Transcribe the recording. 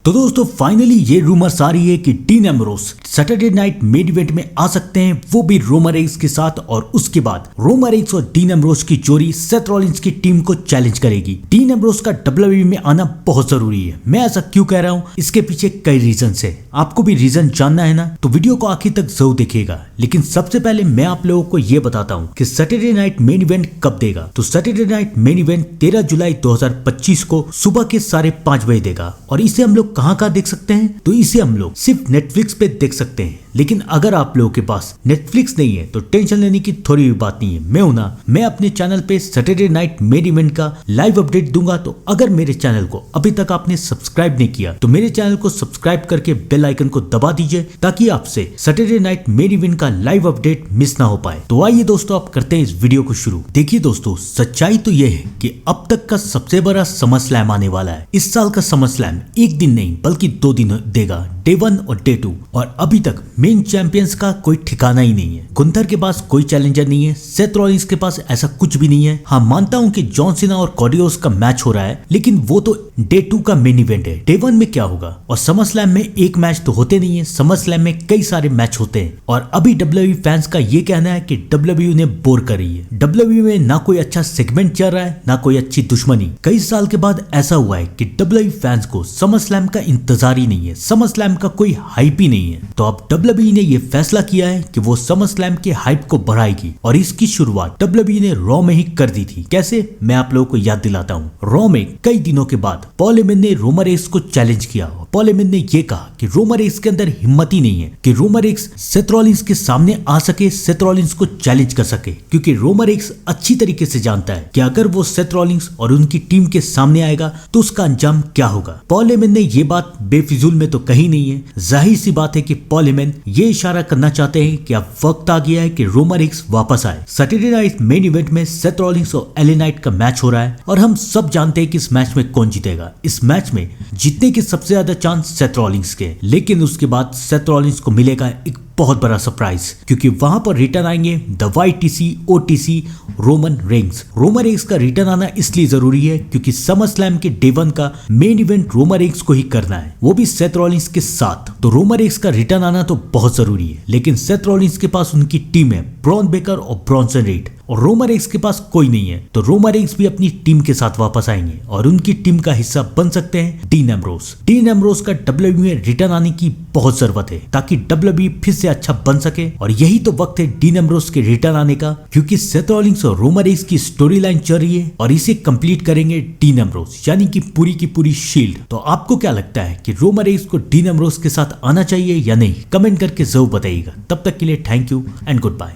तो दोस्तों फाइनली ये रूमर्स आ रही है कि dean Ambrose Saturday night main event में आ सकते हैं, वो भी रोमन रेंस के साथ। और उसके बाद रोमन रेंस और डीन एम्ब्रोस की जोड़ी सेथ रॉलिंस की टीम को चैलेंज करेगी। डीन एम्ब्रोस का WWE में आना बहुत जरूरी है। मैं ऐसा क्यों कह रहा हूँ, इसके पीछे कई रीजन है। आपको भी रीजन जानना है ना, तो वीडियो को आखिर तक जरूर देखिएगा। लेकिन सबसे पहले मैं आप लोगों को ये बताता हूँ कि सैटरडे नाइट मेन इवेंट कब देगा। तो सैटरडे नाइट मेन इवेंट 13 जुलाई 2025 को सुबह के 5:30 बजे देगा। और इसे हम लोग कहाँ देख सकते हैं, तो इसे हम लोग सिर्फ नेटफ्लिक्स पे देख सकते हैं। लेकिन अगर आप लोगों के पास नेटफ्लिक्स नहीं है तो टेंशन लेने की थोड़ी भी बात नहीं है। मैं हूं ना, मैं अपने चैनल पे सैटरडे नाइट मेन इवेंट का लाइव अपडेट दूंगा। तो अगर मेरे चैनल को अभी तक आपने सब्सक्राइब नहीं किया तो मेरे चैनल को सब्सक्राइब करके बेल आइकन को दबा दीजिए, ताकि आपसे सैटरडे नाइट मेन इवेंट का लाइव अपडेट मिस ना हो पाए। तो आइए दोस्तों, आप करते हैं इस वीडियो को शुरू। देखिए दोस्तों, सच्चाई तो यह है कि अब तक का सबसे बड़ा समर स्लैम आने वाला है। इस साल का समर स्लैम एक दिन नहीं बल्कि 2 दिन देगा, डे 1 और डे 2। और अभी तक मेन चैंपियंस का कोई ठिकाना ही नहीं है। गुंथर के पास कोई चैलेंजर नहीं है, सेथ रॉलिंस के पास ऐसा कुछ भी नहीं है। हाँ, मानता हूँ कि जॉन सीना और कॉडियोस का मैच हो रहा है, लेकिन वो तो डे 2 का मेन इवेंट है। डे 1 में क्या होगा? और समर स्लैम में एक मैच तो होते नहीं है, समर स्लैम में कई सारे मैच होते हैं। और अभी WWE फैंस का ये कहना है कि WWE ने बोर कर रही है। WWE में ना कोई अच्छा सेगमेंट चल रहा है, ना कोई अच्छी दुश्मनी। कई साल के बाद ऐसा हुआ है कि WWE फैंस को समर स्लैम का इंतजार ही नहीं है, समर स्लैम का कोई हाइप ही नहीं है। तो अब WWE ने ये फैसला किया है कि वो समर स्लैम के हाइप को बढ़ाएगी। और इसकी शुरुआत WWE ने रॉ में ही कर दी थी। कैसे, मैं आप लोगों को याद दिलाता हूँ। रॉ में कई दिनों के बाद पॉल हेमन ने रोमन रेंस को चैलेंज किया। पॉल हेमन ने ये कहा कि रोमन रेंस के अंदर हिम्मत ही नहीं है कि रोमन रेंस सेथ रॉलिंस के सामने आ सके, सेथ रॉलिंस को चैलेंज कर सके। क्योंकि रोमन रेंस अच्छी तरीके से जानता है कि अगर वो सेथ रॉलिंस और उनकी टीम के सामने आएगा तो उसका अंजाम क्या होगा। पॉल हेमन ने ये बात बेफिजूल में तो कही नहीं है। जाहिर सी बात है कि पॉल हेमन ये इशारा करना चाहते हैं कि अब वक्त आ गया है कि रोमन रेंस वापस आए। सैटरडे नाइट मेन इवेंट में सेथ रॉलिंस और एले नाइट का मैच हो रहा है, और हम सब जानते हैं कि इस मैच में कौन जीतेगा। इस मैच में जीतने के सबसे ज्यादा चांस सेथ रॉलिंस के, लेकिन उसके बाद सेथ रॉलिंस को मिलेगा एक बहुत बड़ा सरप्राइज, क्योंकि वहां पर रिटर्न आएंगे the YTC OTC Roman Reigns. Roman Reigns का रिटर्न आना इसलिए जरूरी है क्योंकि समर स्लैम के डे 1 का मेन इवेंट रोमन रेंस को ही करना है, वो भी सेथ रॉलिंस के साथ। तो रोमन रेंस का रिटर्न आना तो बहुत जरूरी है। लेकिन सेथ रॉलिंस के पास उनकी टीम है, ब्रॉन बेकर और ब्रॉन्सन रीड, और रोमन रेंस के पास कोई नहीं है। तो रोमन रेंस भी अपनी टीम के साथ वापस आएंगे और उनकी टीम का हिस्सा बन सकते हैं डीन एम्ब्रोस। डीन एम्ब्रोस का WWE में रिटर्न आने की बहुत जरूरत है, ताकि WWE फिर से अच्छा बन सके। और यही तो वक्त है डीन एम्ब्रोस के रिटर्न आने का, क्योंकि सेथ रॉलिंस और रोमन रेंस की स्टोरी लाइन चल रही है और इसे कंप्लीट करेंगे डीन एम्ब्रोस, यानी कि पूरी की पूरी शील्ड। तो आपको क्या लगता है कि रोमन रेंस को डीन एम्ब्रोस के साथ आना चाहिए या नहीं? कमेंट करके जरूर बताइएगा। तब तक के लिए thank you and good bye.